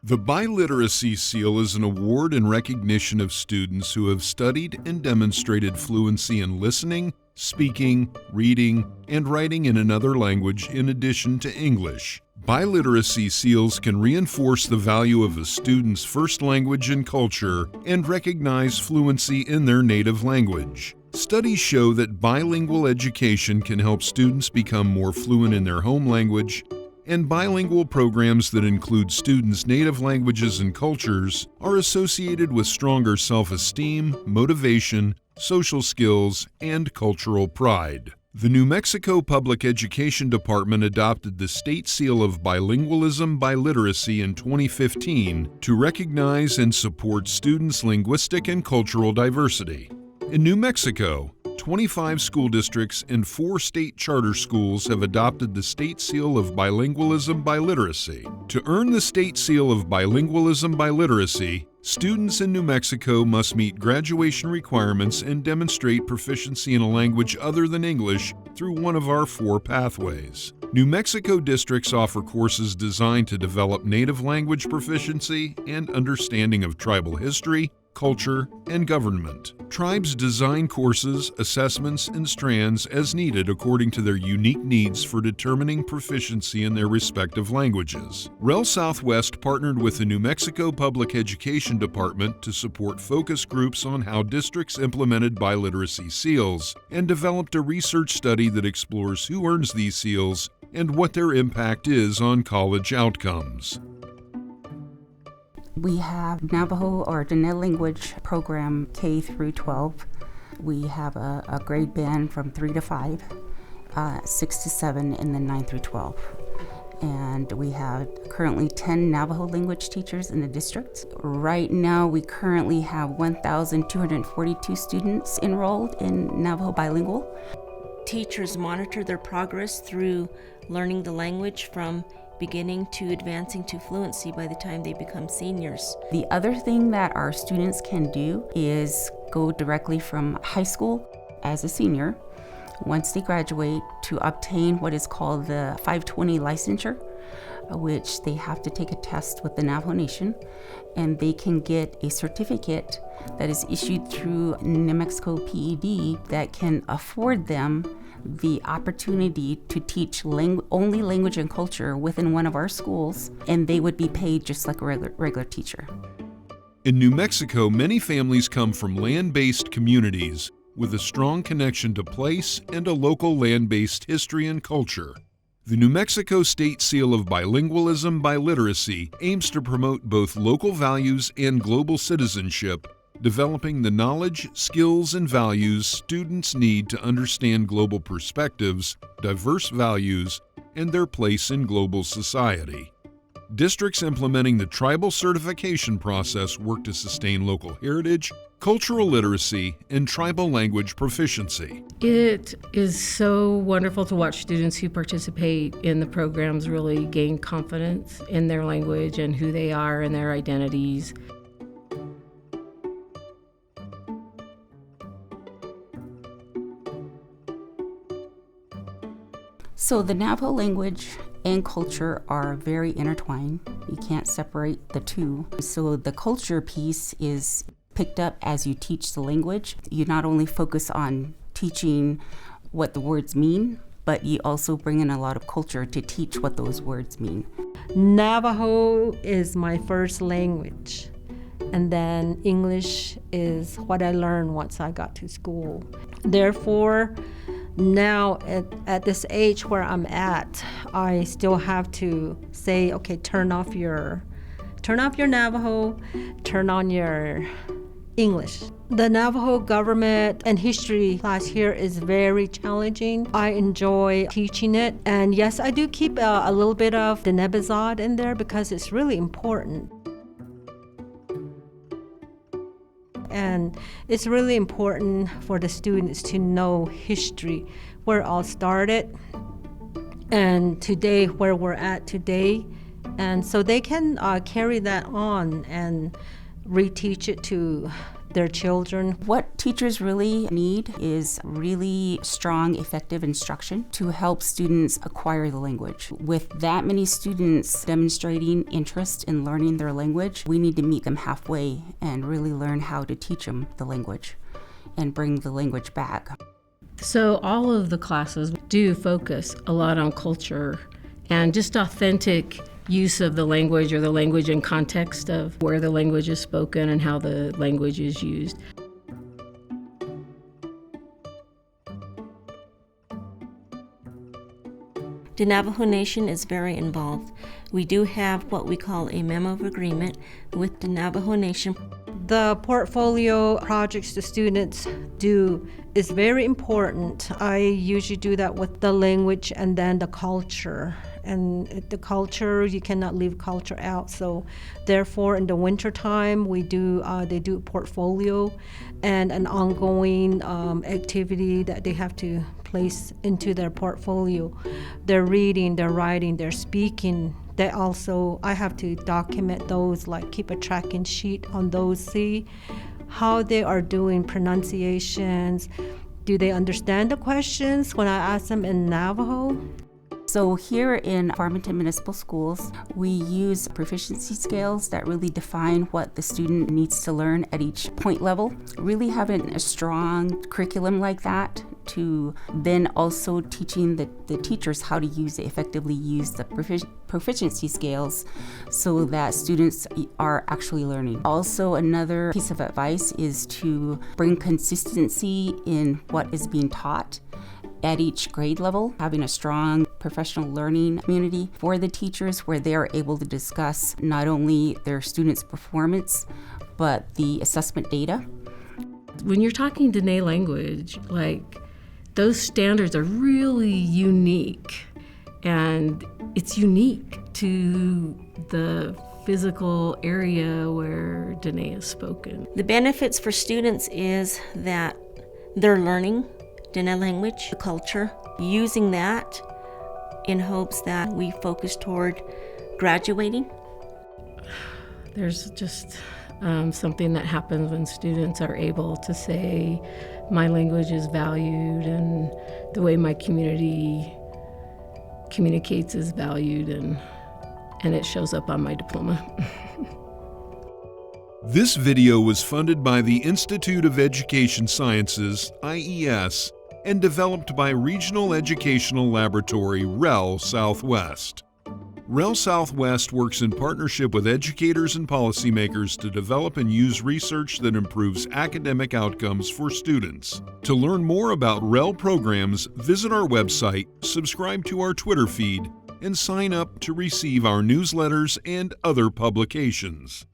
The Biliteracy Seal is an award in recognition of students who have studied and demonstrated fluency in listening, speaking, reading, and writing in another language in addition to English. Biliteracy seals can reinforce the value of a student's first language and culture and recognize fluency in their native language. Studies show that bilingual education can help students become more fluent in their home language, and bilingual programs that include students' native languages and cultures are associated with stronger self-esteem, motivation, social skills, and cultural pride. The New Mexico Public Education Department adopted the State Seal of Bilingualism-Biliteracy in 2015 to recognize and support students' linguistic and cultural diversity. In New Mexico, 25 school districts and 4 state charter schools have adopted the State Seal of Bilingualism-Biliteracy. To earn the State Seal of Bilingualism-Biliteracy, students in New Mexico must meet graduation requirements and demonstrate proficiency in a language other than English through one of our 4 pathways. New Mexico districts offer courses designed to develop native language proficiency and understanding of tribal history, culture, and government. Tribes design courses, assessments, and strands as needed according to their unique needs for determining proficiency in their respective languages. REL Southwest partnered with the New Mexico Public Education Department to support focus groups on how districts implemented biliteracy seals and developed a research study that explores who earns these seals and what their impact is on college outcomes. We have Navajo or Diné language program K through 12. We have a grade band from 3 to 5, 6 to 7, and then 9 through 12. And we have currently 10 Navajo language teachers in the district. Right now, we currently have 1,242 students enrolled in Navajo bilingual. Teachers monitor their progress through learning the language from beginning to advancing to fluency by the time they become seniors. The other thing that our students can do is go directly from high school as a senior, once they graduate, to obtain what is called the 520 licensure, which they have to take a test with the Navajo Nation, and they can get a certificate that is issued through New Mexico PED that can afford them the opportunity to teach only language and culture within one of our schools, and they would be paid just like a regular teacher. In New Mexico, many families come from land-based communities with a strong connection to place and a local land-based history and culture. The New Mexico State Seal of Bilingualism-Biliteracy aims to promote both local values and global citizenship, developing the knowledge, skills, and values students need to understand global perspectives, diverse values, and their place in global society. Districts implementing the tribal certification process work to sustain local heritage, cultural literacy, and tribal language proficiency. It is so wonderful to watch students who participate in the programs really gain confidence in their language and who they are and their identities. So the Navajo language and culture are very intertwined. You can't separate the two. So the culture piece is picked up as you teach the language. You not only focus on teaching what the words mean, but you also bring in a lot of culture to teach what those words mean. Navajo is my first language, and then English is what I learned once I got to school. Therefore, now at this age where I'm at, I still have to say, okay, turn off your Navajo, turn on your English. The Navajo government and history class here is very challenging. I enjoy teaching it, and yes, I do keep a little bit of Diné in there because it's really important. And it's really important for the students to know history, where it all started, and today, where we're at today. And so they can carry that on and reteach it to their children. What teachers really need is really strong, effective instruction to help students acquire the language. With that many students demonstrating interest in learning their language, we need to meet them halfway and really learn how to teach them the language and bring the language back. So all of the classes do focus a lot on culture and just authentic use of the language, or the language in context of where the language is spoken and how the language is used. The Navajo Nation is very involved. We do have what we call a memo of agreement with the Navajo Nation. The portfolio projects the students do is very important. I usually do that with the language and then the culture. And the culture, you cannot leave culture out. So therefore, in the winter time, they do a portfolio and an ongoing activity that they have to place into their portfolio. Their reading, their writing, their speaking. I have to document those, like keep a tracking sheet on those, see how they are doing pronunciations. Do they understand the questions when I ask them in Navajo? So here in Farmington Municipal Schools, we use proficiency scales that really define what the student needs to learn at each point level. Really having a strong curriculum like that to then also teaching the teachers how to effectively use the proficiency scales so that students are actually learning. Also, another piece of advice is to bring consistency in what is being taught at each grade level, having a strong professional learning community for the teachers where they are able to discuss not only their students' performance, but the assessment data. When you're talking Diné language, those standards are really unique, and it's unique to the physical area where Diné is spoken. The benefits for students is that they're learning Diné language, the culture, using that in hopes that we focus toward graduating. There's just something that happens when students are able to say, my language is valued and the way my community communicates is valued, and it shows up on my diploma. This video was funded by the Institute of Education Sciences, IES, and developed by Regional Educational Laboratory REL Southwest. REL Southwest works in partnership with educators and policymakers to develop and use research that improves academic outcomes for students. To learn more about REL programs, visit our website, subscribe to our Twitter feed, and sign up to receive our newsletters and other publications.